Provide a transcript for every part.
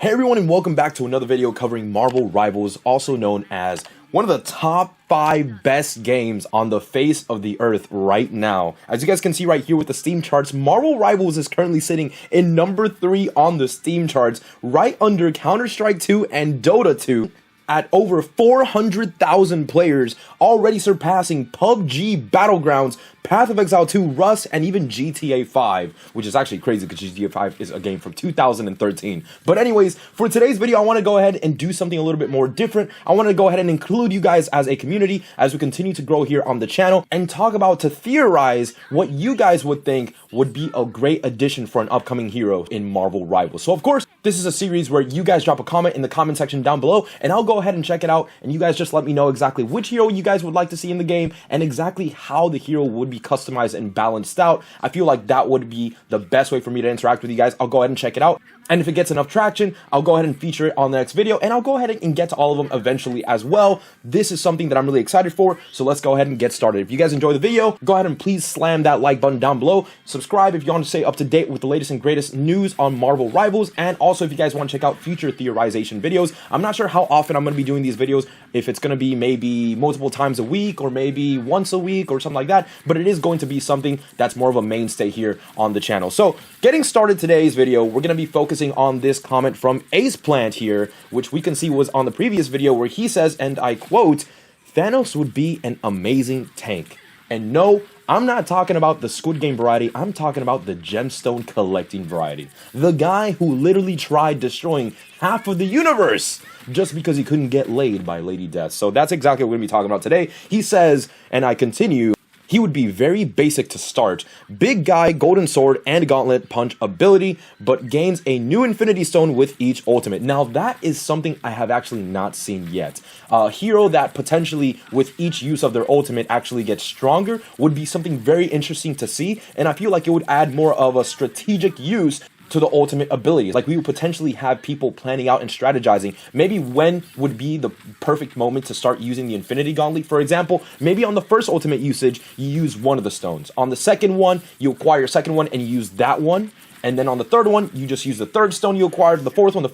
Hey everyone, and welcome back to another video covering Marvel Rivals, also known as one of the top 5 best games on the face of the earth right now. As you guys can see right here with the Steam charts, Marvel Rivals is currently sitting in number 3 on the Steam charts, right under Counter-Strike 2 and Dota 2. At over 400,000 players, already surpassing PUBG Battlegrounds, Path of Exile 2, Rust, and even GTA 5, which is actually crazy because GTA 5 is a game from 2013. But anyways, for today's video, I want to go ahead and do something a little bit more different. I want to go ahead and include you guys as a community as we continue to grow here on the channel and talk about, to theorize what you guys would think would be a great addition for an upcoming hero in Marvel Rivals. So of course, this is a series where you guys drop a comment in the comment section down below, and I'll go ahead and check it out, and you guys just let me know exactly which hero you guys would like to see in the game and exactly how the hero would be customized and balanced out. I feel like that would be the best way for me to interact with you guys. I'll go ahead and check it out, and if it gets enough traction, I'll go ahead and feature it on the next video, and I'll go ahead and get to all of them eventually as well. This is something that I'm really excited for, so let's go ahead and get started. If you guys enjoy the video, go ahead and please slam that like button down below. Subscribe if you want to stay up to date with the latest and greatest news on Marvel Rivals, and also if you guys want to check out future theorization videos. I'm not sure how often I'm going to be doing these videos, if it's going to be maybe multiple times a week or maybe once a week or something like that, but it is going to be something that's more of a mainstay here on the channel. So getting started today's video, we're going to be focusing on this comment from Ace Plant here, which we can see was on the previous video, where he says, and I quote, "Thanos would be an amazing tank." And no, I'm not talking about the Squid Game variety, I'm talking about the gemstone collecting variety. The guy who literally tried destroying half of the universe just because he couldn't get laid by Lady Death. So that's exactly what we're going to be talking about today. He says, and I continue, "He would be very basic to start. Big guy, golden sword, and gauntlet punch ability, but gains a new infinity stone with each ultimate." Now that is something I have actually not seen yet. A hero that potentially with each use of their ultimate actually gets stronger would be something very interesting to see, and I feel like it would add more of a strategic use to the ultimate abilities. Like, we would potentially have people planning out and strategizing maybe when would be the perfect moment to start using the Infinity Gauntlet. For example, maybe on the first ultimate usage, you use one of the stones. On the second one, you acquire your second one and you use that one. And then on the third one, you just use the third stone you acquired, the fourth one,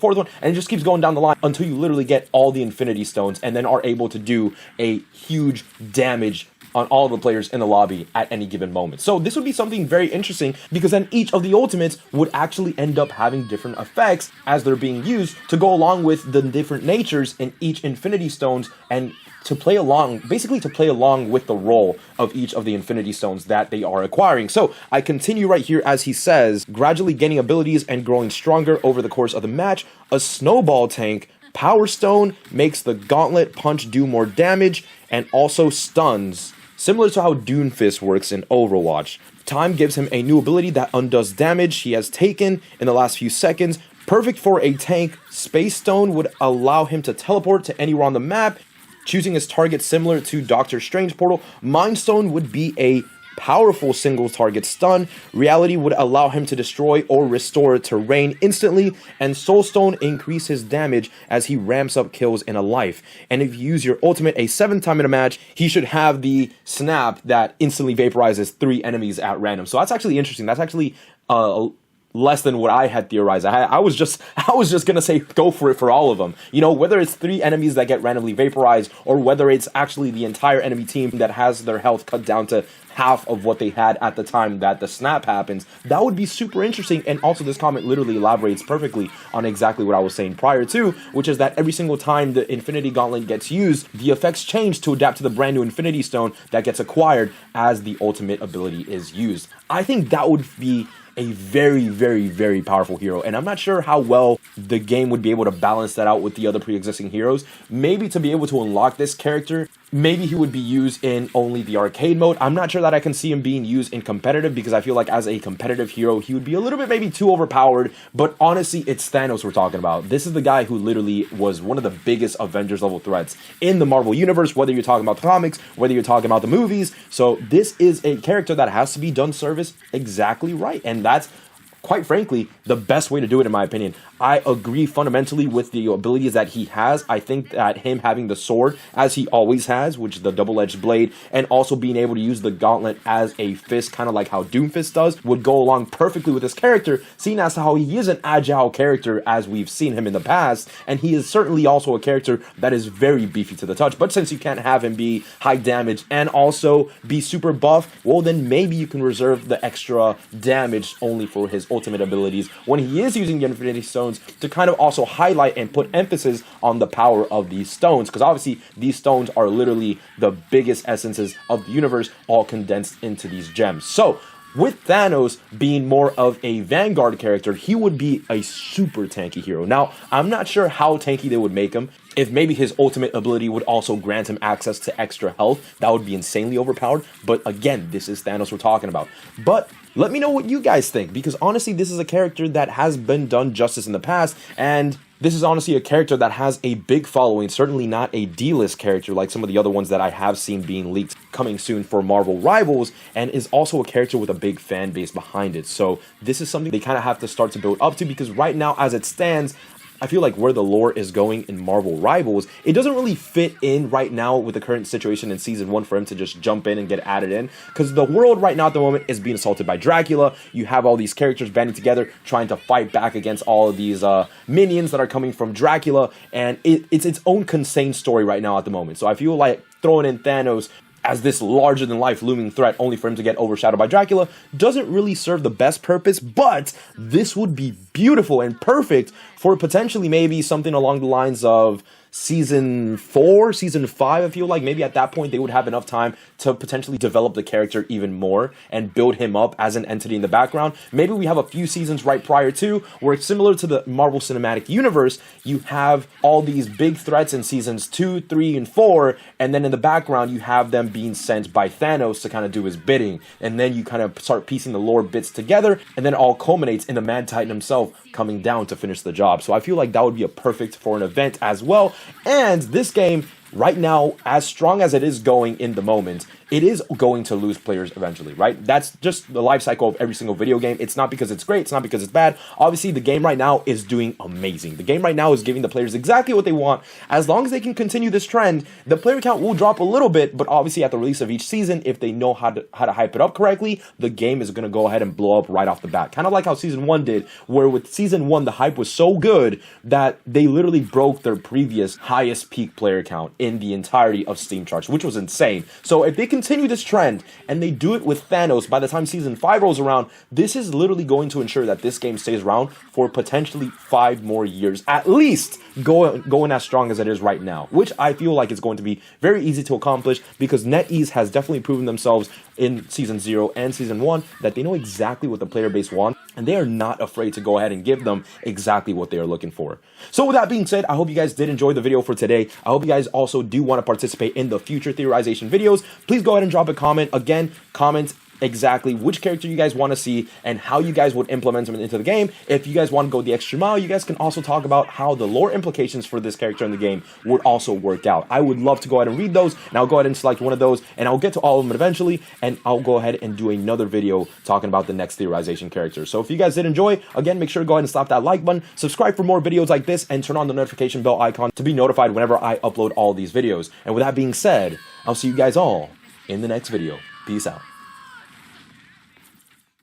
and it just keeps going down the line until you literally get all the Infinity Stones and then are able to do a huge damage on all of the players in the lobby at any given moment. So this would be something very interesting, because then each of the ultimates would actually end up having different effects as they're being used to go along with the different natures in each Infinity Stones, and to play along, basically to play along with the role of each of the Infinity Stones that they are acquiring. So I continue right here as he says, "Gradually gaining abilities and growing stronger over the course of the match. A snowball tank, Power Stone makes the gauntlet punch do more damage and also stuns, similar to how Doomfist works in Overwatch. Time gives him a new ability that undoes damage he has taken in the last few seconds. Perfect for a tank. Space Stone would allow him to teleport to anywhere on the map, choosing his target similar to Doctor Strange portal. Mind Stone would be a powerful single target stun. Reality would allow him to destroy or restore terrain instantly, and Soul Stone increase his damage as he ramps up kills in a life. And if you use your ultimate a 7th time in a match, he should have the snap that instantly vaporizes 3 enemies at random." So that's actually interesting. That's actually less than what I had theorized. I was just gonna say go for it for all of them. You know, whether it's 3 enemies that get randomly vaporized, or whether it's actually the entire enemy team that has their health cut down to half of what they had at the time that the snap happens, that would be super interesting. And also, this comment literally elaborates perfectly on exactly what I was saying prior to, which is that every single time the Infinity Gauntlet gets used, the effects change to adapt to the brand new Infinity Stone that gets acquired as the ultimate ability is used. I think that would be a very, very, very powerful hero, and I'm not sure how well the game would be able to balance that out with the other pre-existing heroes. Maybe to be able to unlock this character, maybe he would be used in only the arcade mode. I'm not sure that I can see him being used in competitive, because I feel like as a competitive hero, he would be a little bit maybe too overpowered. But honestly, it's Thanos we're talking about. This is the guy who literally was one of the biggest Avengers level threats in the Marvel Universe, whether you're talking about the comics, whether you're talking about the movies. So this is a character that has to be done service exactly right, and that's quite frankly, the best way to do it, in my opinion. I agree fundamentally with the abilities that he has. I think that him having the sword, as he always has, which is the double-edged blade, and also being able to use the gauntlet as a fist, kind of like how Doomfist does, would go along perfectly with his character, seeing as to how he is an agile character as we've seen him in the past, and he is certainly also a character that is very beefy to the touch. But since you can't have him be high damage and also be super buff, well then maybe you can reserve the extra damage only for his ultimate abilities when he is using the Infinity Stones to kind of also highlight and put emphasis on the power of these stones, because obviously these stones are literally the biggest essences of the universe all condensed into these gems. So with Thanos being more of a Vanguard character, he would be a super tanky hero. Now, I'm not sure how tanky they would make him. If maybe his ultimate ability would also grant him access to extra health, that would be insanely overpowered. But again, this is Thanos we're talking about. But let me know what you guys think, because honestly, this is a character that has been done justice in the past, and this is honestly a character that has a big following, certainly not a D-list character like some of the other ones that I have seen being leaked coming soon for Marvel Rivals, and is also a character with a big fan base behind it. So this is something they kind of have to start to build up to, because right now, as it stands, I feel like where the lore is going in Marvel Rivals, it doesn't really fit in right now with the current situation in Season 1 for him to just jump in and get added in. Because the world right now at the moment is being assaulted by Dracula. You have all these characters banding together, trying to fight back against all of these minions that are coming from Dracula. And it's its own contained story right now at the moment. So I feel like throwing in Thanos as this larger-than-life looming threat only for him to get overshadowed by Dracula doesn't really serve the best purpose, but this would be beautiful and perfect for potentially maybe something along the lines of Season 4, Season 5, I feel like. Maybe at that point they would have enough time to potentially develop the character even more and build him up as an entity in the background. Maybe we have a few seasons right prior to, where it's similar to the Marvel Cinematic Universe, you have all these big threats in Seasons 2, 3, and 4, and then in the background you have them being sent by Thanos to kind of do his bidding, and then you kind of start piecing the lore bits together, and then it all culminates in the Mad Titan himself coming down to finish the job. So I feel like that would be a perfect for an event as well. And this game, right now, as strong as it is going in the moment, it is going to lose players eventually, right? That's just the life cycle of every single video game. It's not because it's great, it's not because it's bad. Obviously, the game right now is doing amazing. The game right now is giving the players exactly what they want. As long as they can continue this trend, the player count will drop a little bit, but obviously at the release of each season, if they know how to hype it up correctly, the game is going to go ahead and blow up right off the bat. Kind of like how Season 1 did, where with Season 1, the hype was so good that they literally broke their previous highest peak player count in the entirety of Steam charts, which was insane. So if they continue this trend and they do it with Thanos, by the time Season 5 rolls around, this is literally going to ensure that this game stays around for potentially 5 more years, at least going as strong as it is right now, which I feel like is going to be very easy to accomplish, because NetEase has definitely proven themselves in Season 0 and Season 1 that they know exactly what the player base wants, and they are not afraid to go ahead and give them exactly what they are looking for. So with that being said, I hope you guys did enjoy the video for today. I hope you guys also do want to participate in the future theorization videos. Please go ahead and drop a comment. Again, comment exactly which character you guys want to see and how you guys would implement them into the game. If you guys want to go the extra mile, you guys can also talk about how the lore implications for this character in the game would also work out. I would love to go ahead and read those, and I'll go ahead and select one of those, and I'll get to all of them eventually, and I'll go ahead and do another video talking about the next theorization character. So if you guys did enjoy, again, make sure to go ahead and slap that like button, subscribe for more videos like this, and turn on the notification bell icon to be notified whenever I upload all these videos. And with that being said, I'll see you guys all in the next video. Peace out.